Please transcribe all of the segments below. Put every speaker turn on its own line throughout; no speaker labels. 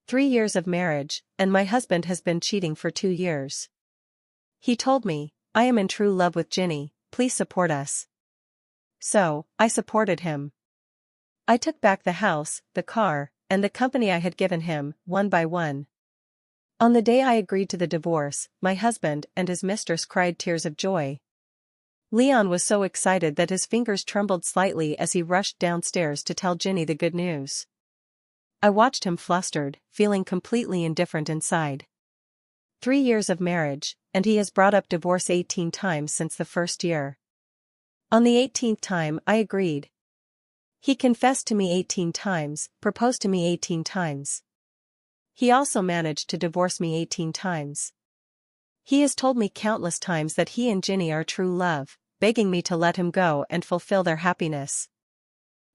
3 years of marriage, and my husband has been cheating for 2 years. He told me, I am in true love with Ginny, please support us. So, I supported him. I took back the house, the car, and the company I had given him, one by one. On the day I agreed to the divorce, my husband and his mistress cried tears of joy. Leon was so excited that his fingers trembled slightly as he rushed downstairs to tell Ginny the good news. I watched him flustered, feeling completely indifferent inside. 3 years of marriage, and he has brought up divorce 18 times since the first year. On the 18th time I agreed. He confessed to me 18 times, proposed to me 18 times. He also managed to divorce me 18 times. He has told me countless times that he and Ginny are true love, begging me to let him go and fulfill their happiness.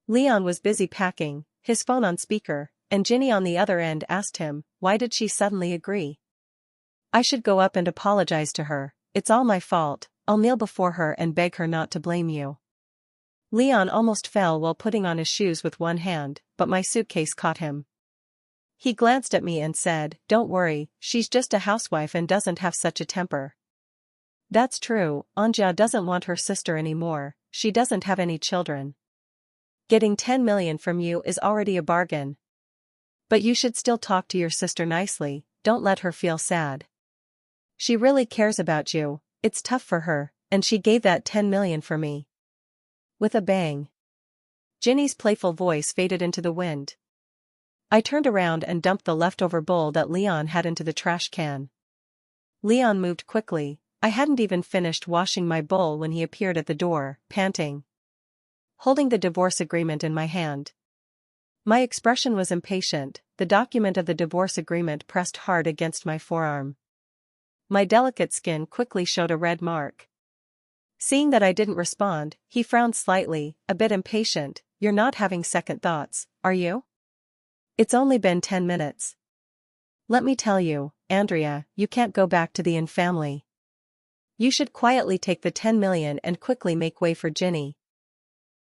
Leon was busy packing, his phone on speaker, and Ginny on the other end asked him, why did she suddenly agree? I should go up and apologize to her, it's all my fault, I'll kneel before her and beg her not to blame you. Leon almost fell while putting on his shoes with one hand, but my suitcase caught him. He glanced at me and said, don't worry, she's just a housewife and doesn't have such a temper. That's true, Anja doesn't want her sister anymore, she doesn't have any children. Getting 10 million from you is already a bargain. But you should still talk to your sister nicely, don't let her feel sad. She really cares about you, it's tough for her, and she gave that 10 million for me. With a bang. Ginny's playful voice faded into the wind. I turned around and dumped the leftover bowl that Leon had into the trash can. Leon moved quickly, I hadn't even finished washing my bowl when he appeared at the door, panting. Holding the divorce agreement in my hand. My expression was impatient, the document of the divorce agreement pressed hard against my forearm. My delicate skin quickly showed a red mark. Seeing that I didn't respond, he frowned slightly, a bit impatient, you're not having second thoughts, are you? It's only been 10 minutes. Let me tell you, Andrea, you can't go back to the In family. You should quietly take the 10 million and quickly make way for Ginny.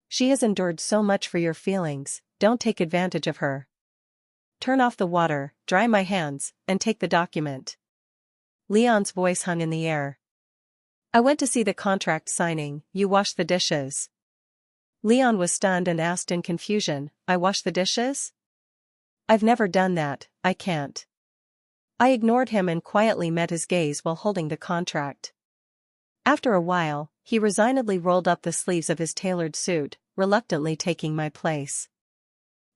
She has endured so much for your feelings, don't take advantage of her. Turn off the water, dry my hands, and take the document. Leon's voice hung in the air. I went to see the contract signing, you wash the dishes. Leon was stunned and asked in confusion, I wash the dishes? I've never done that, I can't. I ignored him and quietly met his gaze while holding the contract. After a while, he resignedly rolled up the sleeves of his tailored suit, reluctantly taking my place.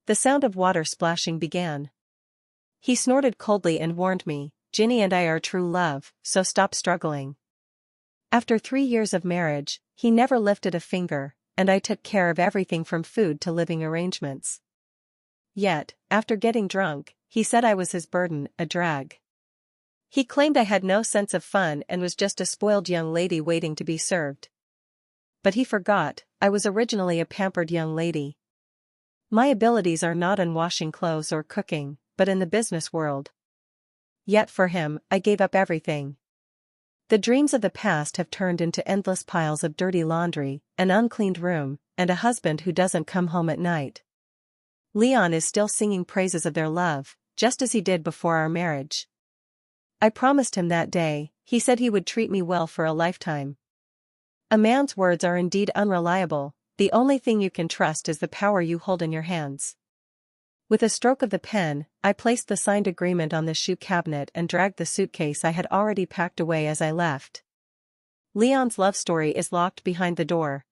The sound of water splashing began. He snorted coldly and warned me, Ginny and I are true love, so stop struggling. After 3 years of marriage, he never lifted a finger, and I took care of everything from food to living arrangements. Yet, after getting drunk, he said I was his burden, a drag. He claimed I had no sense of fun and was just a spoiled young lady waiting to be served. But he forgot, I was originally a pampered young lady. My abilities are not in washing clothes or cooking, but in the business world. Yet for him, I gave up everything. The dreams of the past have turned into endless piles of dirty laundry, an uncleaned room, and a husband who doesn't come home at night. Leon is still singing praises of their love, just as he did before our marriage. I promised him that day, he said he would treat me well for a lifetime. A man's words are indeed unreliable, the only thing you can trust is the power you hold in your hands. With a stroke of the pen, I placed the signed agreement on the shoe cabinet and dragged the suitcase I had already packed away as I left. Leon's love story is locked behind the door.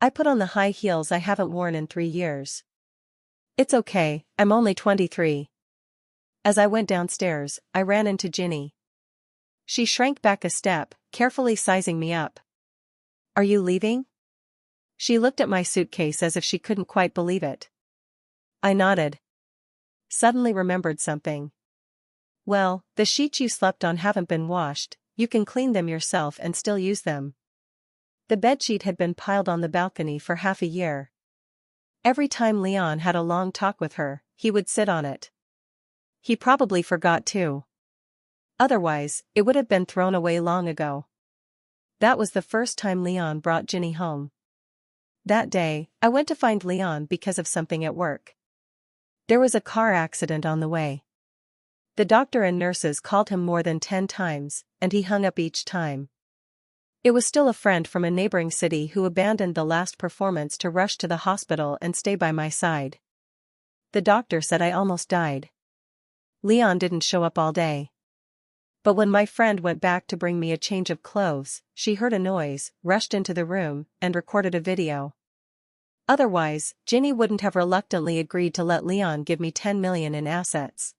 I put on the high heels I haven't worn in 3 years. It's okay, I'm only 23. As I went downstairs, I ran into Ginny. She shrank back a step, carefully sizing me up. Are you leaving? She looked at my suitcase as if she couldn't quite believe it. I nodded. Suddenly remembered something. Well, the sheets you slept on haven't been washed, you can clean them yourself and still use them. The bedsheet had been piled on the balcony for half a year. Every time Leon had a long talk with her, he would sit on it. He probably forgot too. Otherwise, it would have been thrown away long ago. That was the first time Leon brought Ginny home. That day, I went to find Leon because of something at work. There was a car accident on the way. The doctor and nurses called him more than 10 times, and he hung up each time. It was still a friend from a neighboring city who abandoned the last performance to rush to the hospital and stay by my side. The doctor said I almost died. Leon didn't show up all day. But when my friend went back to bring me a change of clothes, she heard a noise, rushed into the room, and recorded a video. Otherwise, Ginny wouldn't have reluctantly agreed to let Leon give me 10 million in assets.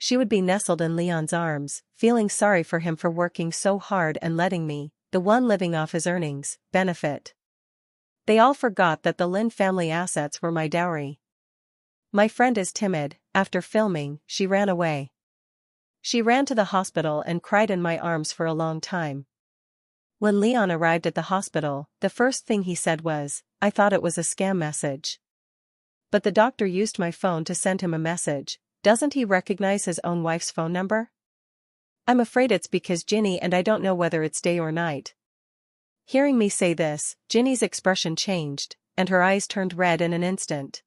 She would be nestled in Leon's arms, feeling sorry for him for working so hard and letting me, the one living off his earnings, benefit. They all forgot that the Lin family assets were my dowry. My friend is timid. After filming, she ran away. She ran to the hospital and cried in my arms for a long time. When Leon arrived at the hospital, the first thing he said was, "I thought it was a scam message." But the doctor used my phone to send him a message. Doesn't he recognize his own wife's phone number? I'm afraid it's because Ginny and I don't know whether it's day or night. Hearing me say this, Ginny's expression changed, and her eyes turned red in an instant.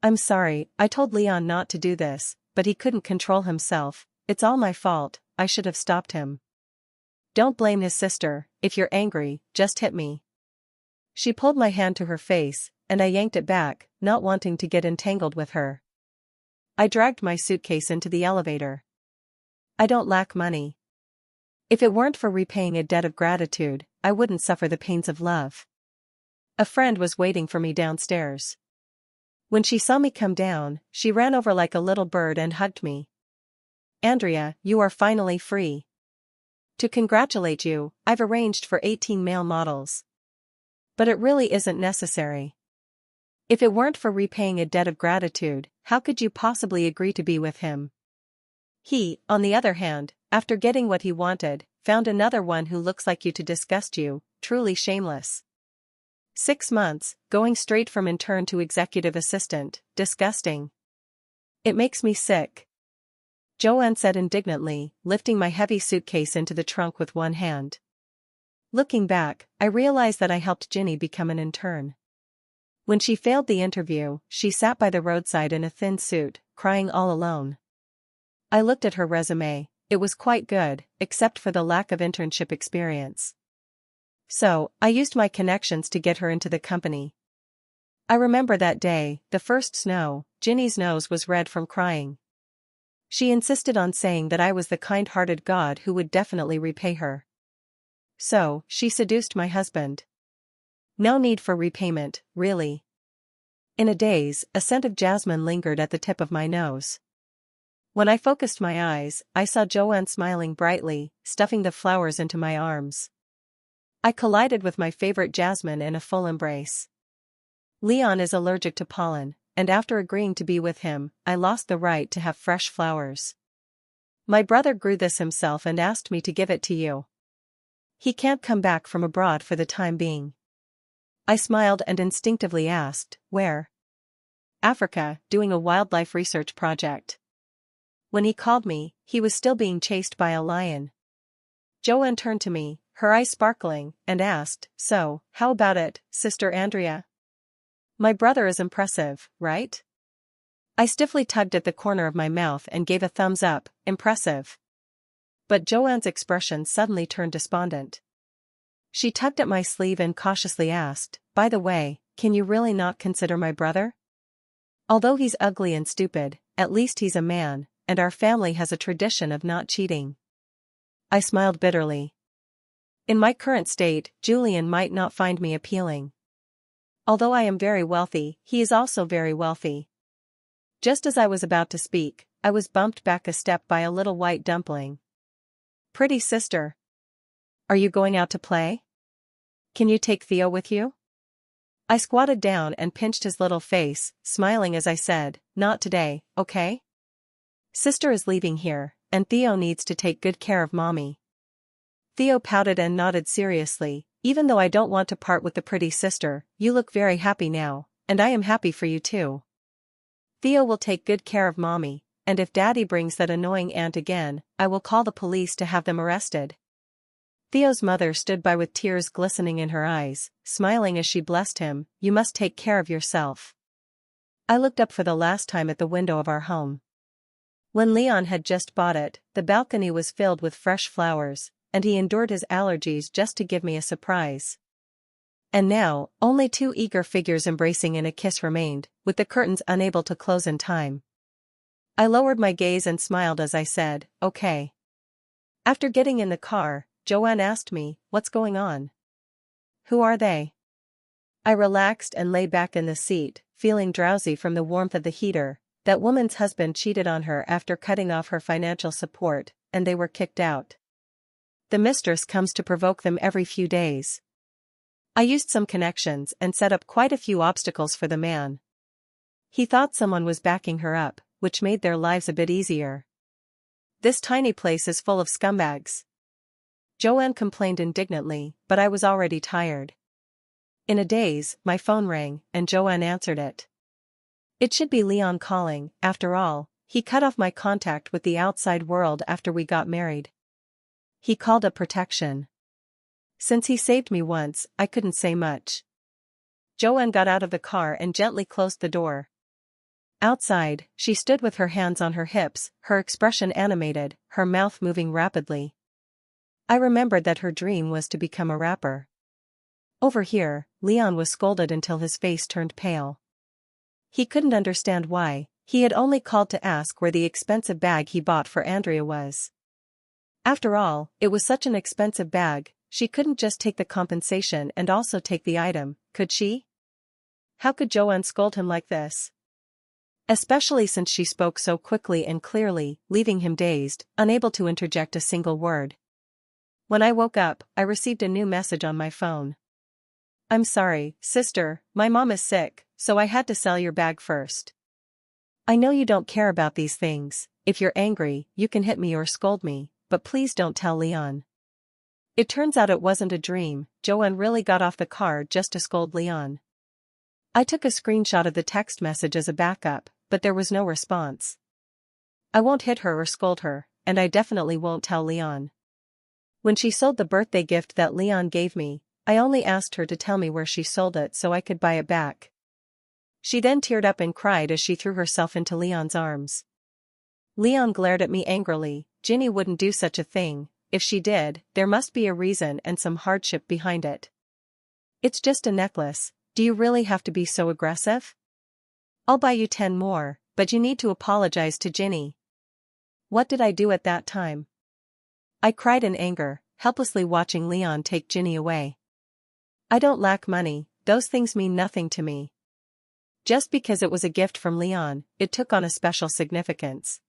I'm sorry, I told Leon not to do this, but he couldn't control himself. It's all my fault, I should have stopped him. Don't blame his sister. If you're angry, just hit me. She pulled my hand to her face, and I yanked it back, not wanting to get entangled with her. I dragged my suitcase into the elevator. I don't lack money. If it weren't for repaying a debt of gratitude, I wouldn't suffer the pains of love. A friend was waiting for me downstairs. When she saw me come down, she ran over like a little bird and hugged me. Andrea, you are finally free. To congratulate you, I've arranged for 18 male models. But it really isn't necessary. If it weren't for repaying a debt of gratitude, how could you possibly agree to be with him? He, on the other hand, after getting what he wanted, found another one who looks like you to disgust you, truly shameless. 6 months, going straight from intern to executive assistant, disgusting. It makes me sick. Joanne said indignantly, lifting my heavy suitcase into the trunk with one hand. Looking back, I realized that I helped Ginny become an intern. When she failed the interview, she sat by the roadside in a thin suit, crying all alone. I looked at her resume. It was quite good, except for the lack of internship experience. So, I used my connections to get her into the company. I remember that day, the first snow, Ginny's nose was red from crying. She insisted on saying that I was the kind-hearted God who would definitely repay her. So, she seduced my husband. No need for repayment, really. In a daze, a scent of jasmine lingered at the tip of my nose. When I focused my eyes, I saw Joanne smiling brightly, stuffing the flowers into my arms. I collided with my favorite jasmine in a full embrace. Leon is allergic to pollen, and after agreeing to be with him, I lost the right to have fresh flowers. My brother grew this himself and asked me to give it to you. He can't come back from abroad for the time being. I smiled and instinctively asked, where? Africa, doing a wildlife research project. When he called me, he was still being chased by a lion. Joanne turned to me, her eyes sparkling, and asked, so, how about it, Sister Andrea? My brother is impressive, right? I stiffly tugged at the corner of my mouth and gave a thumbs up, impressive. But Joanne's expression suddenly turned despondent. She tugged at my sleeve and cautiously asked, by the way, can you really not consider my brother? Although he's ugly and stupid, at least he's a man, and our family has a tradition of not cheating. I smiled bitterly. In my current state, Julian might not find me appealing. Although I am very wealthy, he is also very wealthy. Just as I was about to speak, I was bumped back a step by a little white dumpling. Pretty sister. Are you going out to play? Can you take Theo with you? I squatted down and pinched his little face, smiling as I said, not today, okay? Sister is leaving here, and Theo needs to take good care of mommy. Theo pouted and nodded seriously. Even though I don't want to part with the pretty sister, you look very happy now, and I am happy for you too. Theo will take good care of mommy, and if daddy brings that annoying aunt again, I will call the police to have them arrested. Theo's mother stood by with tears glistening in her eyes, smiling as she blessed him, you must take care of yourself. I looked up for the last time at the window of our home. When Leon had just bought it, the balcony was filled with fresh flowers, and he endured his allergies just to give me a surprise. And now, only two eager figures embracing in a kiss remained, with the curtains unable to close in time. I lowered my gaze and smiled as I said, "Okay." After getting in the car, Joanne asked me, "What's going on? Who are they?" I relaxed and lay back in the seat, feeling drowsy from the warmth of the heater. That woman's husband cheated on her after cutting off her financial support, and they were kicked out. The mistress comes to provoke them every few days. I used some connections and set up quite a few obstacles for the man. He thought someone was backing her up, which made their lives a bit easier. "This tiny place is full of scumbags," Joanne complained indignantly, but I was already tired. In a daze, my phone rang, and Joanne answered it. It should be Leon calling. After all, he cut off my contact with the outside world after we got married. He called up protection. Since he saved me once, I couldn't say much. Joanne got out of the car and gently closed the door. Outside, she stood with her hands on her hips, her expression animated, her mouth moving rapidly. I remembered that her dream was to become a rapper. Over here, Leon was scolded until his face turned pale. He couldn't understand why. He had only called to ask where the expensive bag he bought for Andrea was. After all, it was such an expensive bag, she couldn't just take the compensation and also take the item, could she? How could Joanne scold him like this? Especially since she spoke so quickly and clearly, leaving him dazed, unable to interject a single word. When I woke up, I received a new message on my phone. "I'm sorry, sister, my mom is sick, so I had to sell your bag first. I know you don't care about these things. If you're angry, you can hit me or scold me, but please don't tell Leon." It turns out it wasn't a dream. Joanne really got off the car just to scold Leon. I took a screenshot of the text message as a backup, but there was no response. I won't hit her or scold her, and I definitely won't tell Leon. When she sold the birthday gift that Leon gave me, I only asked her to tell me where she sold it so I could buy it back. She then teared up and cried as she threw herself into Leon's arms. Leon glared at me angrily. Ginny wouldn't do such a thing. If she did, there must be a reason and some hardship behind it. "It's just a necklace. Do you really have to be so aggressive? I'll buy you 10 more, but you need to apologize to Ginny." What did I do at that time? I cried in anger, helplessly watching Leon take Ginny away. I don't lack money, those things mean nothing to me. Just because it was a gift from Leon, it took on a special significance.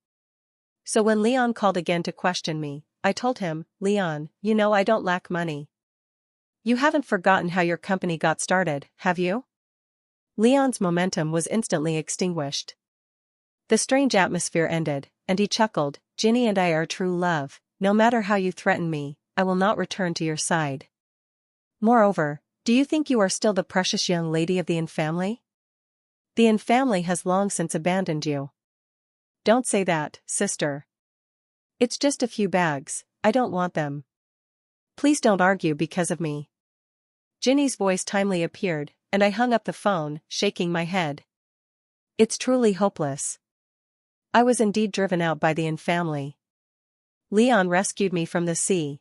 So when Leon called again to question me, I told him, "Leon, you know I don't lack money. You haven't forgotten how your company got started, have you?" Leon's momentum was instantly extinguished. The strange atmosphere ended, and he chuckled, "Ginny and I are true love. No matter how you threaten me, I will not return to your side. Moreover, do you think you are still the precious young lady of the In family? The In family has long since abandoned you." "Don't say that, sister. It's just a few bags, I don't want them. Please don't argue because of me." Ginny's voice timely appeared, and I hung up the phone, shaking my head. It's truly hopeless. I was indeed driven out by the In family. Leon rescued me from the sea.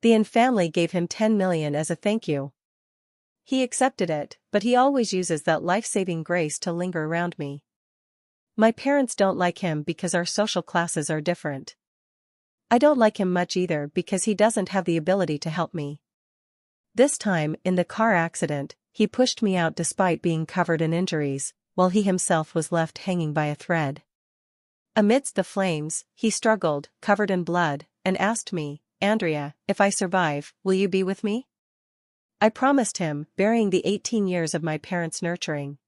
The In family gave him 10 million as a thank you. He accepted it, but he always uses that life-saving grace to linger around me. My parents don't like him because our social classes are different. I don't like him much either because he doesn't have the ability to help me. This time, in the car accident, he pushed me out despite being covered in injuries, while he himself was left hanging by a thread. Amidst the flames, he struggled, covered in blood, and asked me, "Andrea, if I survive, will you be with me?" I promised him, burying the 18 years of my parents' nurturing.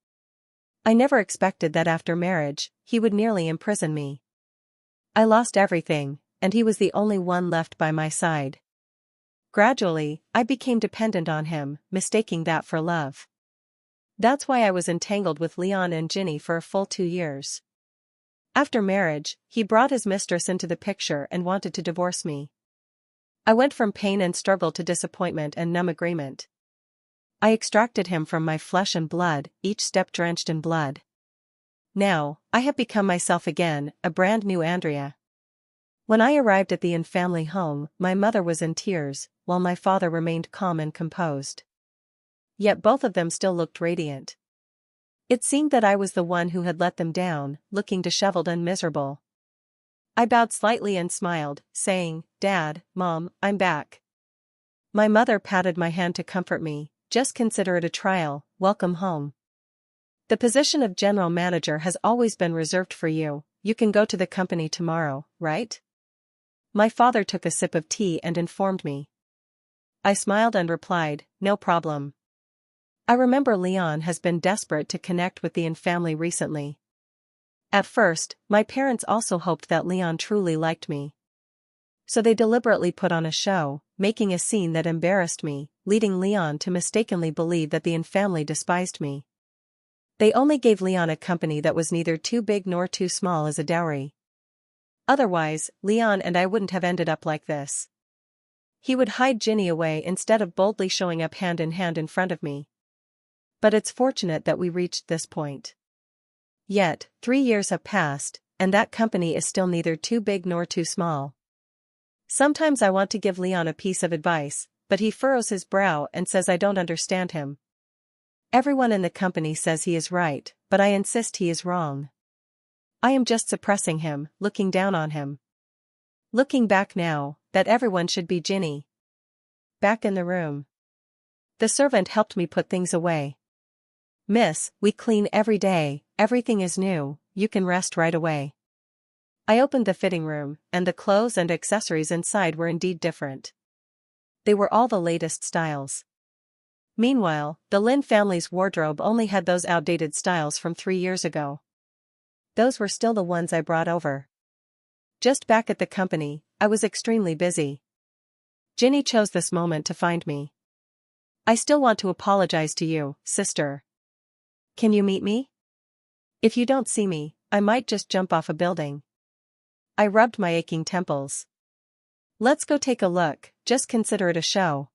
I never expected that after marriage, he would nearly imprison me. I lost everything, and he was the only one left by my side. Gradually, I became dependent on him, mistaking that for love. That's why I was entangled with Leon and Ginny for a full 2 years. After marriage, he brought his mistress into the picture and wanted to divorce me. I went from pain and struggle to disappointment and numb agreement. I extracted him from my flesh and blood, each step drenched in blood. Now, I have become myself again, a brand new Andrea. When I arrived at the in-family home, my mother was in tears, while my father remained calm and composed. Yet both of them still looked radiant. It seemed that I was the one who had let them down, looking disheveled and miserable. I bowed slightly and smiled, saying, "Dad, Mom, I'm back." My mother patted my hand to comfort me. "Just consider it a trial, welcome home. The position of general manager has always been reserved for you, you can go to the company tomorrow, right?" My father took a sip of tea and informed me. I smiled and replied, "No problem." I remember Leon has been desperate to connect with the in-family recently. At first, my parents also hoped that Leon truly liked me. So they deliberately put on a show, making a scene that embarrassed me, leading Leon to mistakenly believe that the in-family despised me. They only gave Leon a company that was neither too big nor too small as a dowry. Otherwise, Leon and I wouldn't have ended up like this. He would hide Ginny away instead of boldly showing up hand in front of me. But it's fortunate that we reached this point. Yet, 3 years have passed, and that company is still neither too big nor too small. Sometimes I want to give Leon a piece of advice, but he furrows his brow and says I don't understand him. Everyone in the company says he is right, but I insist he is wrong. I am just suppressing him, looking down on him. Looking back now, that everyone should be Ginny. Back in the room. The servant helped me put things away. "Miss, we clean every day, everything is new, you can rest right away." I opened the fitting room, and the clothes and accessories inside were indeed different. They were all the latest styles. Meanwhile, the Lynn family's wardrobe only had those outdated styles from 3 years ago. Those were still the ones I brought over. Just back at the company, I was extremely busy. Ginny chose this moment to find me. "I still want to apologize to you, sister. Can you meet me? If you don't see me, I might just jump off a building." I rubbed my aching temples. "Let's go take a look, just consider it a show."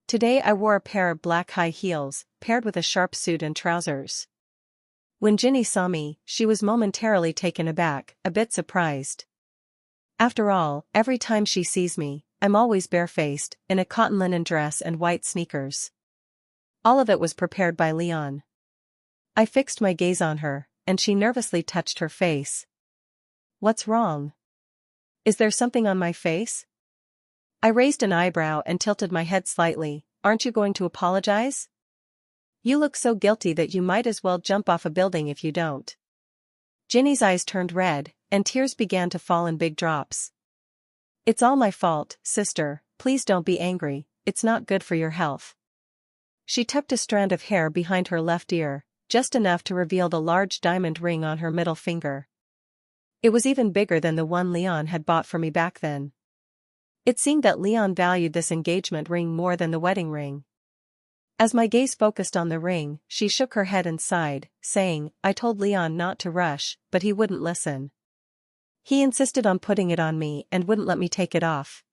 Today I wore a pair of black high heels, paired with a sharp suit and trousers. When Ginny saw me, she was momentarily taken aback, a bit surprised. After all, every time she sees me, I'm always barefaced, in a cotton linen dress and white sneakers. All of it was prepared by Leon. I fixed my gaze on her, and she nervously touched her face. "What's wrong? Is there something on my face?" I raised an eyebrow and tilted my head slightly. "Aren't you going to apologize? You look so guilty that you might as well jump off a building if you don't." Ginny's eyes turned red, and tears began to fall in big drops. "It's all my fault, sister, please don't be angry, it's not good for your health." She tucked a strand of hair behind her left ear, just enough to reveal the large diamond ring on her middle finger. It was even bigger than the one Leon had bought for me back then. It seemed that Leon valued this engagement ring more than the wedding ring. As my gaze focused on the ring, she shook her head and sighed, saying, "I told Leon not to rush, but he wouldn't listen. He insisted on putting it on me and wouldn't let me take it off.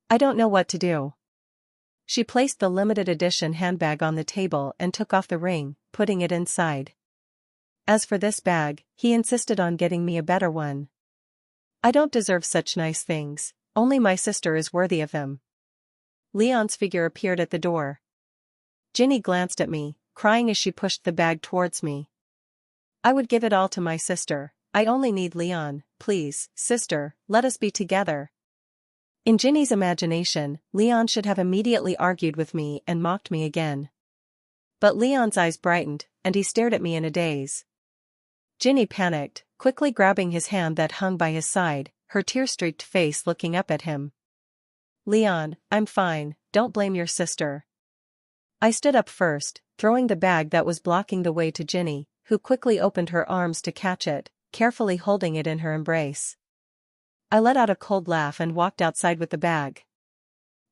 I don't know what to do." She placed the limited edition handbag on the table and took off the ring, putting it inside. "As for this bag, he insisted on getting me a better one. I don't deserve such nice things, only my sister is worthy of them." Leon's figure appeared at the door. Ginny glanced at me, crying as she pushed the bag towards me. "I would give it all to my sister, I only need Leon, please, sister, let us be together." In Ginny's imagination, Leon should have immediately argued with me and mocked me again. But Leon's eyes brightened, and he stared at me in a daze. Ginny panicked, quickly grabbing his hand that hung by his side, her tear-streaked face looking up at him. "Leon, I'm fine, don't blame your sister." I stood up first, throwing the bag that was blocking the way to Ginny, who quickly opened her arms to catch it, carefully holding it in her embrace. I let out a cold laugh and walked outside with the bag.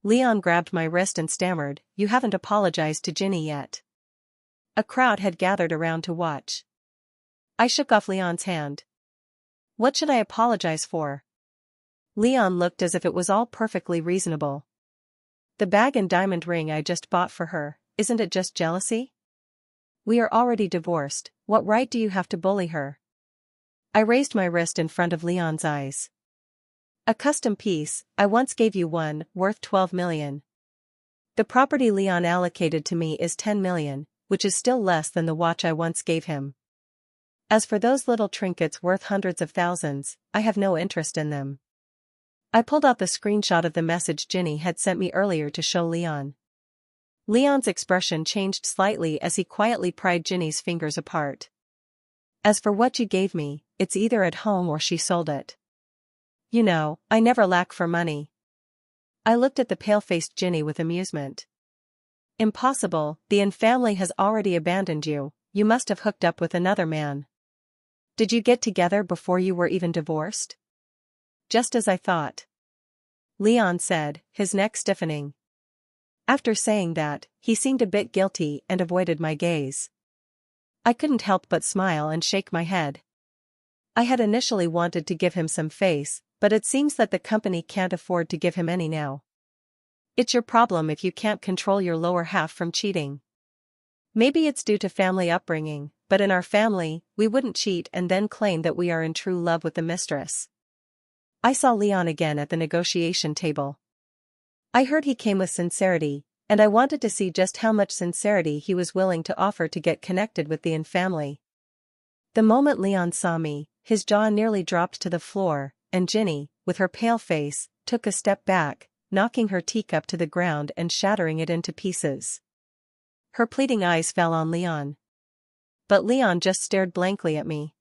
Leon grabbed my wrist and stammered, "You haven't apologized to Ginny yet." A crowd had gathered around to watch. I shook off Leon's hand. "What should I apologize for?" Leon looked as if it was all perfectly reasonable. "The bag and diamond ring I just bought for her, isn't it just jealousy?" We are already divorced, what right do you have to bully her? I raised my wrist in front of Leon's eyes. A custom piece, I once gave you one, worth 12 million. The property Leon allocated to me is 10 million, which is still less than the watch I once gave him. As for those little trinkets worth hundreds of thousands, I have no interest in them. I pulled out the screenshot of the message Ginny had sent me earlier to show Leon. Leon's expression changed slightly as he quietly pried Ginny's fingers apart. As for what you gave me, it's either at home or she sold it. You know, I never lack for money. I looked at the pale-faced Ginny with amusement. Impossible, the In family has already abandoned you, you must have hooked up with another man. Did you get together before you were even divorced? Just as I thought. Leon said, his neck stiffening. After saying that, he seemed a bit guilty and avoided my gaze. I couldn't help but smile and shake my head. I had initially wanted to give him some face, but it seems that the company can't afford to give him any now. It's your problem if you can't control your lower half from cheating. Maybe it's due to family upbringing, but in our family, we wouldn't cheat and then claim that we are in true love with the mistress. I saw Leon again at the negotiation table. I heard he came with sincerity, and I wanted to see just how much sincerity he was willing to offer to get connected with the In family. The moment Leon saw me, his jaw nearly dropped to the floor, and Ginny, with her pale face, took a step back, knocking her teacup to the ground and shattering it into pieces. Her pleading eyes fell on Leon. But Leon just stared blankly at me.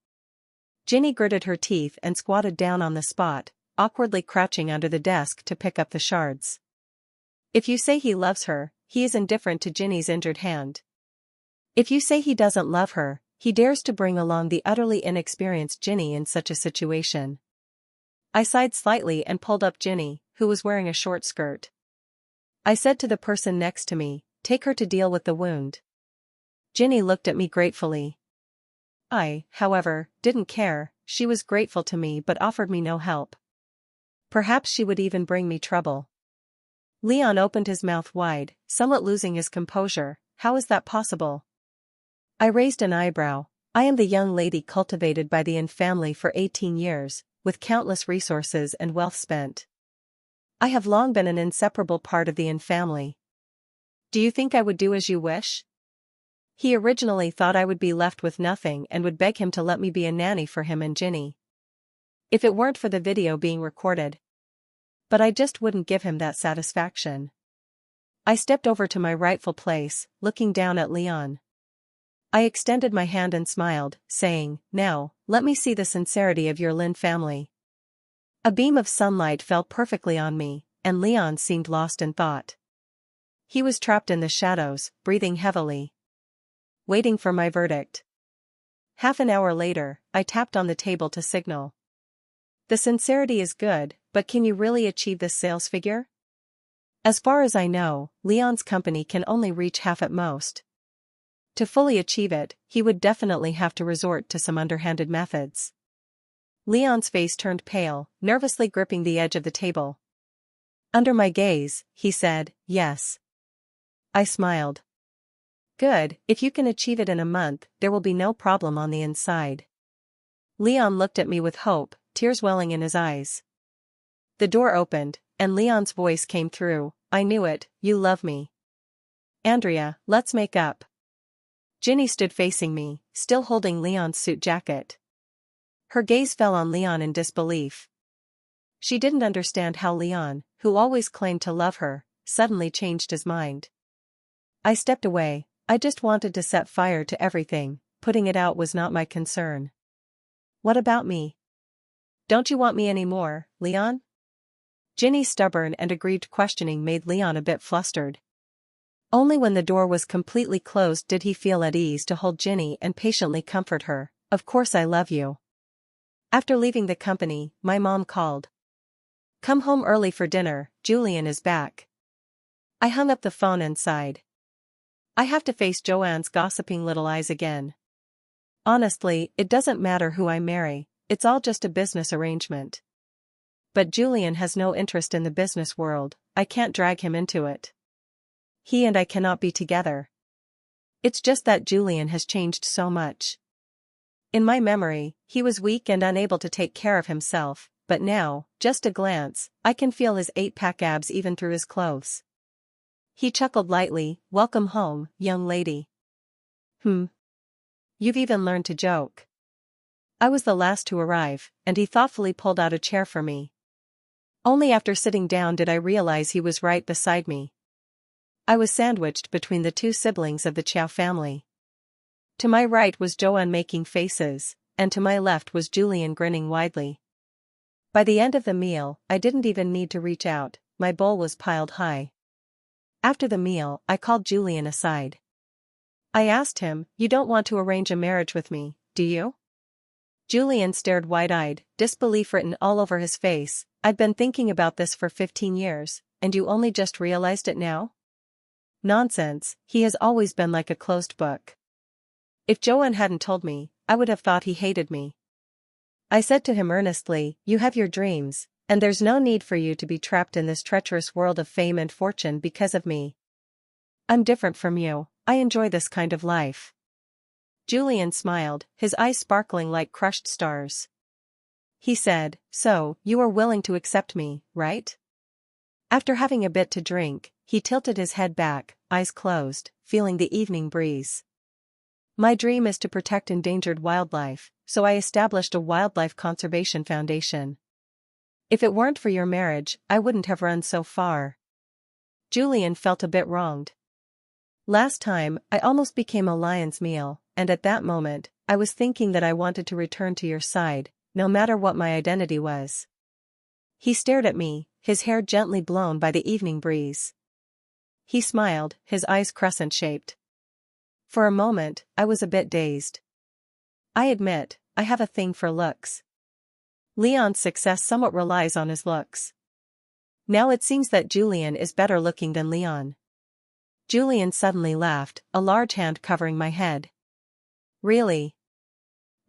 Ginny gritted her teeth and squatted down on the spot, awkwardly crouching under the desk to pick up the shards. If you say he loves her, he is indifferent to Ginny's injured hand. If you say he doesn't love her, he dares to bring along the utterly inexperienced Ginny in such a situation. I sighed slightly and pulled up Ginny, who was wearing a short skirt. I said to the person next to me, take her to deal with the wound. Ginny looked at me gratefully. I, however, didn't care, she was grateful to me but offered me no help. Perhaps she would even bring me trouble. Leon opened his mouth wide, somewhat losing his composure. How is that possible? I raised an eyebrow. I am the young lady cultivated by the In family for 18 years, with countless resources and wealth spent. I have long been an inseparable part of the In family. Do you think I would do as you wish? He originally thought I would be left with nothing and would beg him to let me be a nanny for him and Ginny. If it weren't for the video being recorded. But I just wouldn't give him that satisfaction. I stepped over to my rightful place, looking down at Leon. I extended my hand and smiled, saying, now, let me see the sincerity of your Lin family. A beam of sunlight fell perfectly on me, and Leon seemed lost in thought. He was trapped in the shadows, breathing heavily. Waiting for my verdict. Half an hour later, I tapped on the table to signal. The sincerity is good, but can you really achieve this sales figure? As far as I know, Leon's company can only reach half at most. To fully achieve it, he would definitely have to resort to some underhanded methods. Leon's face turned pale, nervously gripping the edge of the table. Under my gaze, he said, yes. I smiled. Good, if you can achieve it in a month, there will be no problem on the inside. Leon looked at me with hope, tears welling in his eyes. The door opened, and Leon's voice came through, I knew it, you love me. Andrea, let's make up. Ginny stood facing me, still holding Leon's suit jacket. Her gaze fell on Leon in disbelief. She didn't understand how Leon, who always claimed to love her, suddenly changed his mind. I stepped away. I just wanted to set fire to everything, putting it out was not my concern. What about me? Don't you want me anymore, Leon? Ginny's stubborn and aggrieved questioning made Leon a bit flustered. Only when the door was completely closed did he feel at ease to hold Ginny and patiently comfort her. Of course I love you. After leaving the company, my mom called. Come home early for dinner, Julian is back. I hung up the phone and sighed. I have to face Joanne's gossiping little eyes again. Honestly, it doesn't matter who I marry, it's all just a business arrangement. But Julian has no interest in the business world, I can't drag him into it. He and I cannot be together. It's just that Julian has changed so much. In my memory, he was weak and unable to take care of himself, but now, just a glance, I can feel his 8-pack abs even through his clothes. He chuckled lightly. Welcome home, young lady. You've even learned to joke. I was the last to arrive, and he thoughtfully pulled out a chair for me. Only after sitting down did I realize he was right beside me. I was sandwiched between the two siblings of the Chow family. To my right was Joanne making faces, and to my left was Julian grinning widely. By the end of the meal, I didn't even need to reach out, my bowl was piled high. After the meal, I called Julian aside. I asked him, "You don't want to arrange a marriage with me, do you?" Julian stared wide-eyed, disbelief written all over his face. "I'd been thinking about this for 15 years, and you only just realized it now?" Nonsense, he has always been like a closed book. If Joanne hadn't told me, I would have thought he hated me. I said to him earnestly, "You have your dreams, and there's no need for you to be trapped in this treacherous world of fame and fortune because of me. I'm different from you, I enjoy this kind of life." Julian smiled, his eyes sparkling like crushed stars. He said, "So, you are willing to accept me, right?" After having a bit to drink, he tilted his head back, eyes closed, feeling the evening breeze. "My dream is to protect endangered wildlife, so I established a wildlife conservation foundation. If it weren't for your marriage, I wouldn't have run so far." Julian felt a bit wronged. Last time, I almost became a lion's meal, and at that moment, I was thinking that I wanted to return to your side, no matter what my identity was. He stared at me, his hair gently blown by the evening breeze. He smiled, his eyes crescent-shaped. For a moment, I was a bit dazed. I admit, I have a thing for looks. Leon's success somewhat relies on his looks. Now it seems that Julian is better looking than Leon. Julian suddenly laughed, a large hand covering my head. Really?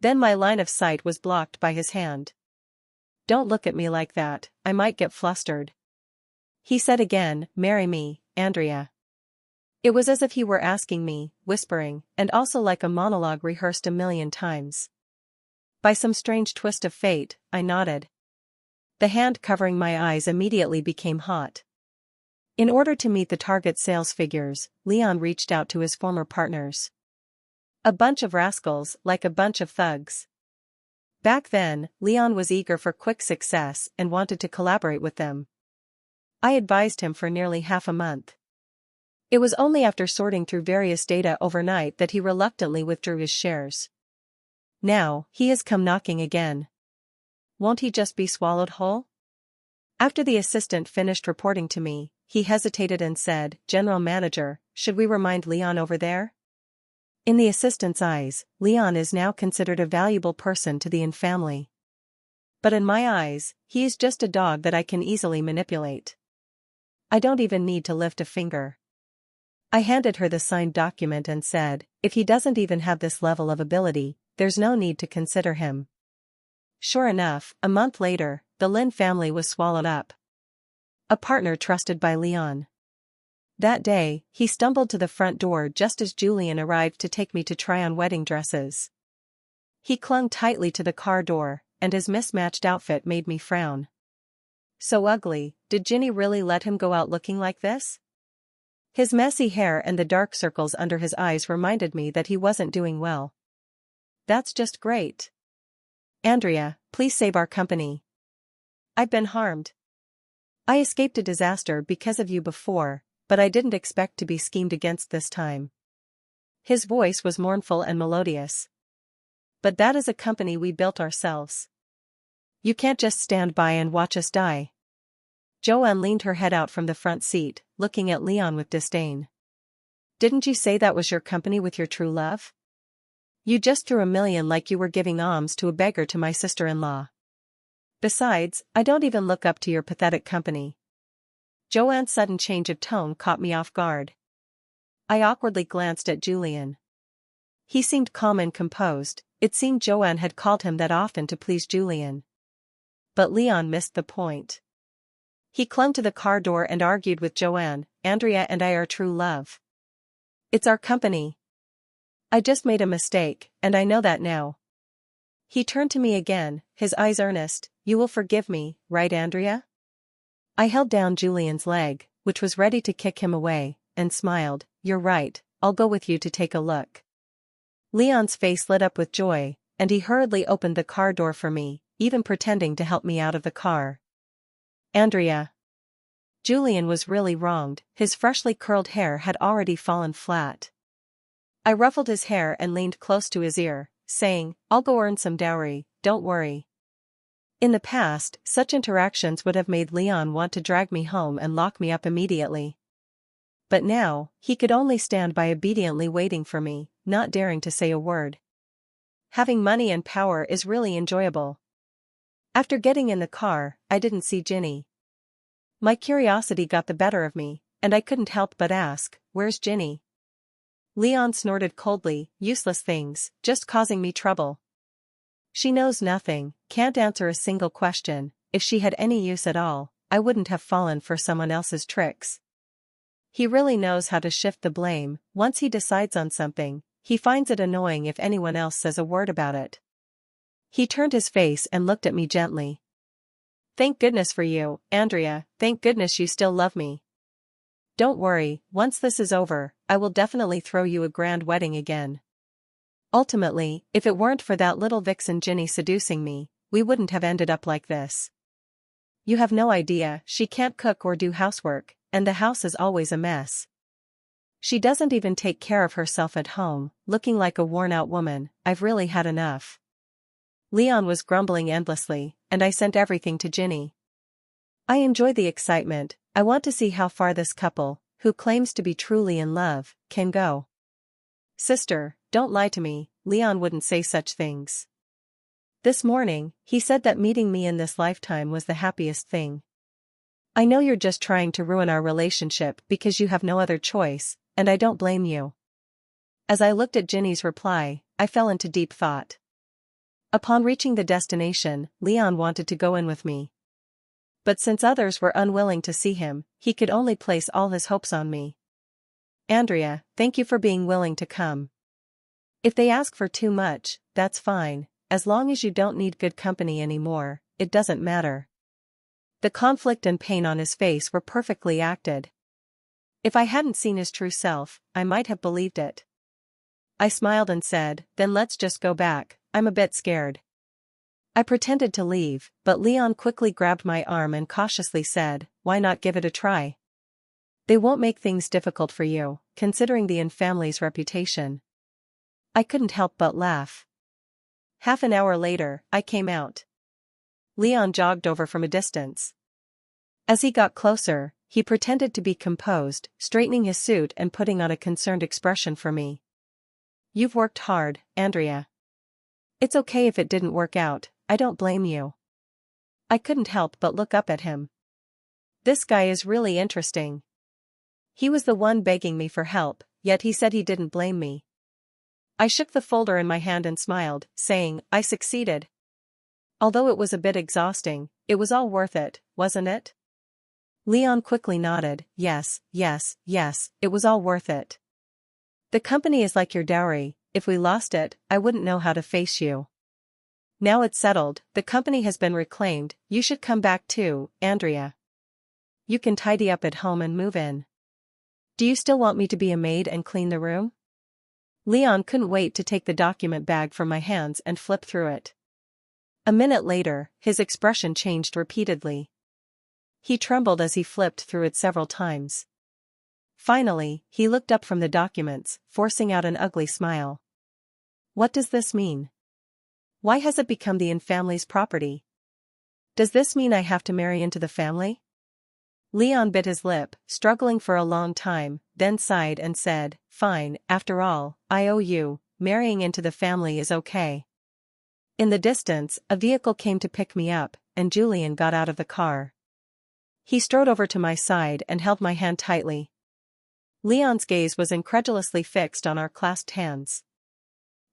Then my line of sight was blocked by his hand. "Don't look at me like that, I might get flustered." He said again, "Marry me, Andrea." It was as if he were asking me, whispering, and also like a monologue rehearsed a million times. By some strange twist of fate, I nodded. The hand covering my eyes immediately became hot. In order to meet the target sales figures, Leon reached out to his former partners. A bunch of rascals, like a bunch of thugs. Back then, Leon was eager for quick success and wanted to collaborate with them. I advised him for nearly half a month. It was only after sorting through various data overnight that he reluctantly withdrew his shares. Now, he has come knocking again. Won't he just be swallowed whole? After the assistant finished reporting to me, he hesitated and said, "General Manager, should we remind Leon over there?" In the assistant's eyes, Leon is now considered a valuable person to the In family. But in my eyes, he is just a dog that I can easily manipulate. I don't even need to lift a finger. I handed her the signed document and said, "If he doesn't even have this level of ability, there's no need to consider him." Sure enough, a month later, the Lin family was swallowed up. A partner trusted by Leon. That day, he stumbled to the front door just as Julian arrived to take me to try on wedding dresses. He clung tightly to the car door, and his mismatched outfit made me frown. So ugly, did Ginny really let him go out looking like this? His messy hair and the dark circles under his eyes reminded me that he wasn't doing well. "That's just great. Andrea, please save our company. I've been harmed. I escaped a disaster because of you before, but I didn't expect to be schemed against this time." His voice was mournful and melodious. "But that is a company we built ourselves. You can't just stand by and watch us die." Joanne leaned her head out from the front seat, looking at Leon with disdain. "Didn't you say that was your company with your true love? You just threw $1 million like you were giving alms to a beggar to my sister-in-law. Besides, I don't even look up to your pathetic company." Joanne's sudden change of tone caught me off guard. I awkwardly glanced at Julian. He seemed calm and composed. It seemed Joanne had called him that often to please Julian. But Leon missed the point. He clung to the car door and argued with Joanne, "Andrea and I are true love. It's our company. I just made a mistake, and I know that now. He turned to me again, his eyes earnest. You will forgive me, right, Andrea? I held down Julian's leg, which was ready to kick him away, and smiled. You're right, I'll go with you to take a look. Leon's face lit up with joy, and he hurriedly opened the car door for me, even pretending to help me out of the car. Andrea. Julian was really wronged, his freshly curled hair had already fallen flat. I ruffled his hair and leaned close to his ear, saying, I'll go earn some dowry, don't worry. In the past, such interactions would have made Leon want to drag me home and lock me up immediately. But now, he could only stand by obediently waiting for me, not daring to say a word. Having money and power is really enjoyable. After getting in the car, I didn't see Ginny. My curiosity got the better of me, and I couldn't help but ask, where's Ginny? Leon snorted coldly, useless things, just causing me trouble. She knows nothing, can't answer a single question. If she had any use at all, I wouldn't have fallen for someone else's tricks. He really knows how to shift the blame. Once he decides on something, he finds it annoying if anyone else says a word about it. He turned his face and looked at me gently. Thank goodness for you, Andrea, thank goodness you still love me. Don't worry, once this is over, I will definitely throw you a grand wedding again. Ultimately, if it weren't for that little vixen Ginny seducing me, we wouldn't have ended up like this. You have no idea, she can't cook or do housework, and the house is always a mess. She doesn't even take care of herself at home, looking like a worn-out woman. I've really had enough. Leon was grumbling endlessly, and I sent everything to Ginny. I enjoy the excitement. I want to see how far this couple, who claims to be truly in love, can go. Sister, don't lie to me, Leon wouldn't say such things. This morning, he said that meeting me in this lifetime was the happiest thing. I know you're just trying to ruin our relationship because you have no other choice, and I don't blame you. As I looked at Ginny's reply, I fell into deep thought. Upon reaching the destination, Leon wanted to go in with me. But since others were unwilling to see him, he could only place all his hopes on me. Andrea, thank you for being willing to come. If they ask for too much, that's fine, as long as you don't need good company anymore, it doesn't matter. The conflict and pain on his face were perfectly acted. If I hadn't seen his true self, I might have believed it. I smiled and said, then let's just go back, I'm a bit scared. I pretended to leave, but Leon quickly grabbed my arm and cautiously said, why not give it a try? They won't make things difficult for you, considering the family's reputation. I couldn't help but laugh. Half an hour later, I came out. Leon jogged over from a distance. As he got closer, he pretended to be composed, straightening his suit and putting on a concerned expression for me. You've worked hard, Andrea. It's okay if it didn't work out, I don't blame you. I couldn't help but look up at him. This guy is really interesting. He was the one begging me for help, yet he said he didn't blame me. I shook the folder in my hand and smiled, saying, I succeeded. Although it was a bit exhausting, it was all worth it, wasn't it? Leon quickly nodded, yes, it was all worth it. The company is like your dowry, if we lost it, I wouldn't know how to face you. Now it's settled, the company has been reclaimed, you should come back too, Andrea. You can tidy up at home and move in. Do you still want me to be a maid and clean the room? Leon couldn't wait to take the document bag from my hands and flip through it. A minute later, his expression changed repeatedly. He trembled as he flipped through it several times. Finally, he looked up from the documents, forcing out an ugly smile. What does this mean? Why has it become the family's property? Does this mean I have to marry into the family? Leon bit his lip, struggling for a long time, then sighed and said, fine, after all, I owe you, marrying into the family is okay. In the distance, a vehicle came to pick me up, and Julian got out of the car. He strode over to my side and held my hand tightly. Leon's gaze was incredulously fixed on our clasped hands.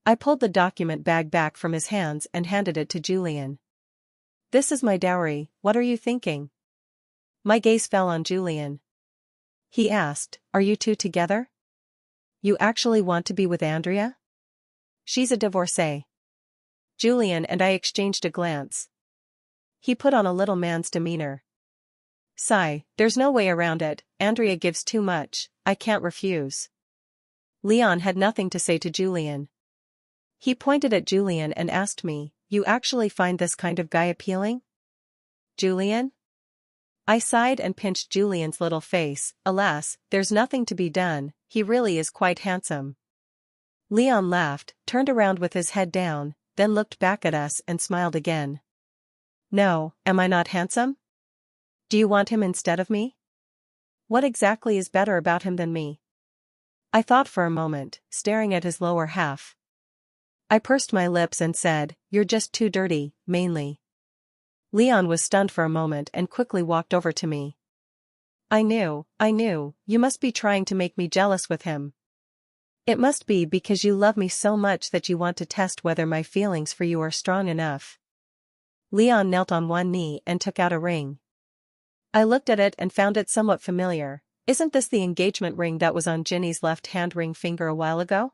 I pulled the document bag back from his hands and handed it to Julian. This is my dowry, what are you thinking? My gaze fell on Julian. He asked, are you two together? You actually want to be with Andrea? She's a divorcee. Julian and I exchanged a glance. He put on a little man's demeanor. Sigh, there's no way around it, Andrea gives too much, I can't refuse. Leon had nothing to say to Julian. He pointed at Julian and asked me, you actually find this kind of guy appealing? Julian? I sighed and pinched Julian's little face. Alas, there's nothing to be done, he really is quite handsome. Leon laughed, turned around with his head down, then looked back at us and smiled again. No, am I not handsome? Do you want him instead of me? What exactly is better about him than me? I thought for a moment, staring at his lower half. I pursed my lips and said, you're just too dirty, mainly. Leon was stunned for a moment and quickly walked over to me. I knew, you must be trying to make me jealous with him. It must be because you love me so much that you want to test whether my feelings for you are strong enough. Leon knelt on one knee and took out a ring. I looked at it and found it somewhat familiar. Isn't this the engagement ring that was on Ginny's left-hand ring finger a while ago?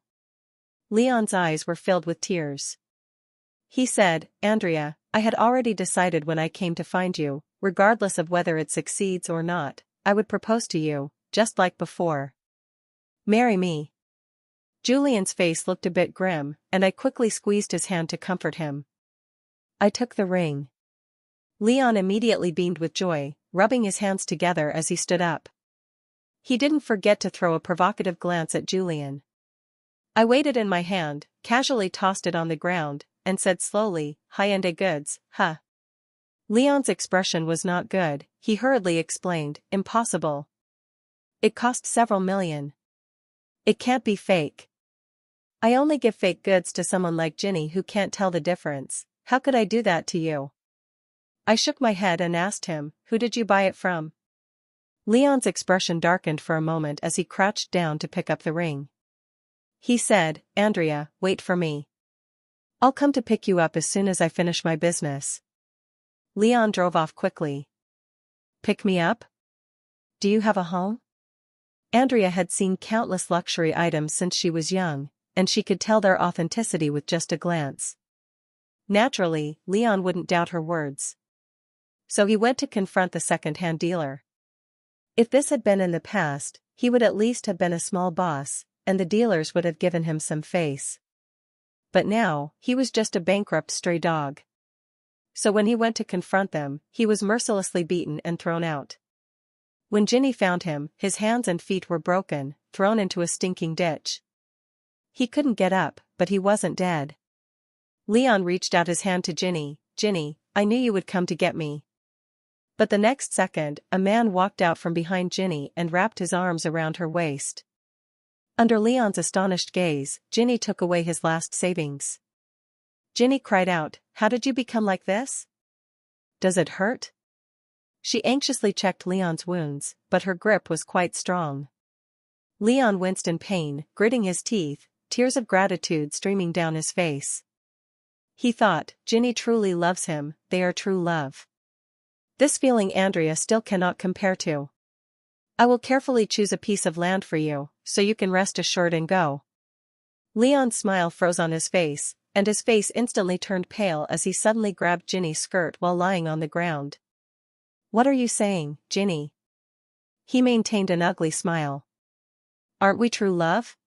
Leon's eyes were filled with tears. He said, Andrea, I had already decided when I came to find you, regardless of whether it succeeds or not, I would propose to you, just like before. Marry me. Julian's face looked a bit grim, and I quickly squeezed his hand to comfort him. I took the ring. Leon immediately beamed with joy, rubbing his hands together as he stood up. He didn't forget to throw a provocative glance at Julian. I weighed it in my hand, casually tossed it on the ground, and said slowly, high-end goods, huh? Leon's expression was not good. He hurriedly explained, impossible. It cost several million. It can't be fake. I only give fake goods to someone like Ginny who can't tell the difference. How could I do that to you? I shook my head and asked him, who did you buy it from? Leon's expression darkened for a moment as he crouched down to pick up the ring. He said, Andrea, wait for me. I'll come to pick you up as soon as I finish my business. Leon drove off quickly. Pick me up? Do you have a home? Andrea had seen countless luxury items since she was young, and she could tell their authenticity with just a glance. Naturally, Leon wouldn't doubt her words. So he went to confront the second-hand dealer. If this had been in the past, he would at least have been a small boss, and the dealers would have given him some face. But now, he was just a bankrupt stray dog. So when he went to confront them, he was mercilessly beaten and thrown out. When Ginny found him, his hands and feet were broken, thrown into a stinking ditch. He couldn't get up, but he wasn't dead. Leon reached out his hand to Ginny. Ginny, I knew you would come to get me. But the next second, a man walked out from behind Ginny and wrapped his arms around her waist. Under Leon's astonished gaze, Ginny took away his last savings. Ginny cried out, how did you become like this? Does it hurt? She anxiously checked Leon's wounds, but her grip was quite strong. Leon winced in pain, gritting his teeth, tears of gratitude streaming down his face. He thought, Ginny truly loves him, they are true love. This feeling Andrea still cannot compare to. I will carefully choose a piece of land for you, so you can rest assured and go. Leon's smile froze on his face, and his face instantly turned pale as he suddenly grabbed Ginny's skirt while lying on the ground. What are you saying, Ginny? He maintained an ugly smile. Aren't we true love?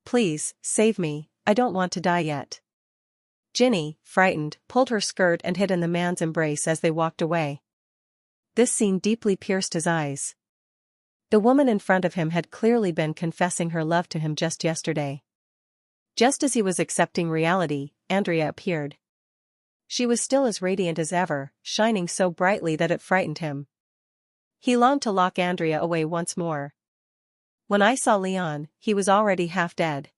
Please, save me, I don't want to die yet. Ginny, frightened, pulled her skirt and hid in the man's embrace as they walked away. This scene deeply pierced his eyes. The woman in front of him had clearly been confessing her love to him just yesterday. Just as he was accepting reality, Andrea appeared. She was still as radiant as ever, shining so brightly that it frightened him. He longed to lock Andrea away once more. When I saw Leon, he was already half dead.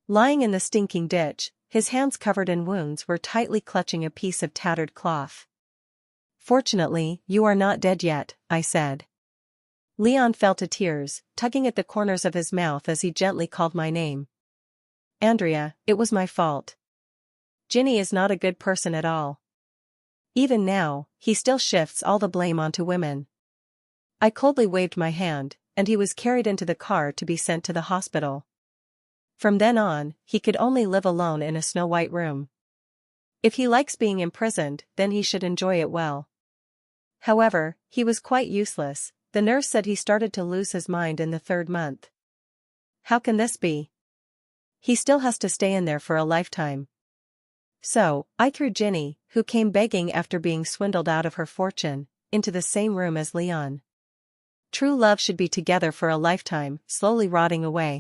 Lying in the stinking ditch, his hands covered in wounds were tightly clutching a piece of tattered cloth. Fortunately, you are not dead yet, I said. Leon fell to tears, tugging at the corners of his mouth as he gently called my name. Andrea, it was my fault. Ginny is not a good person at all. Even now, he still shifts all the blame onto women. I coldly waved my hand, and he was carried into the car to be sent to the hospital. From then on, he could only live alone in a snow-white room. If he likes being imprisoned, then he should enjoy it well. However, he was quite useless. The nurse said he started to lose his mind in the 3rd month. How can this be? He still has to stay in there for a lifetime. So, I threw Ginny, who came begging after being swindled out of her fortune, into the same room as Leon. True love should be together for a lifetime, slowly rotting away.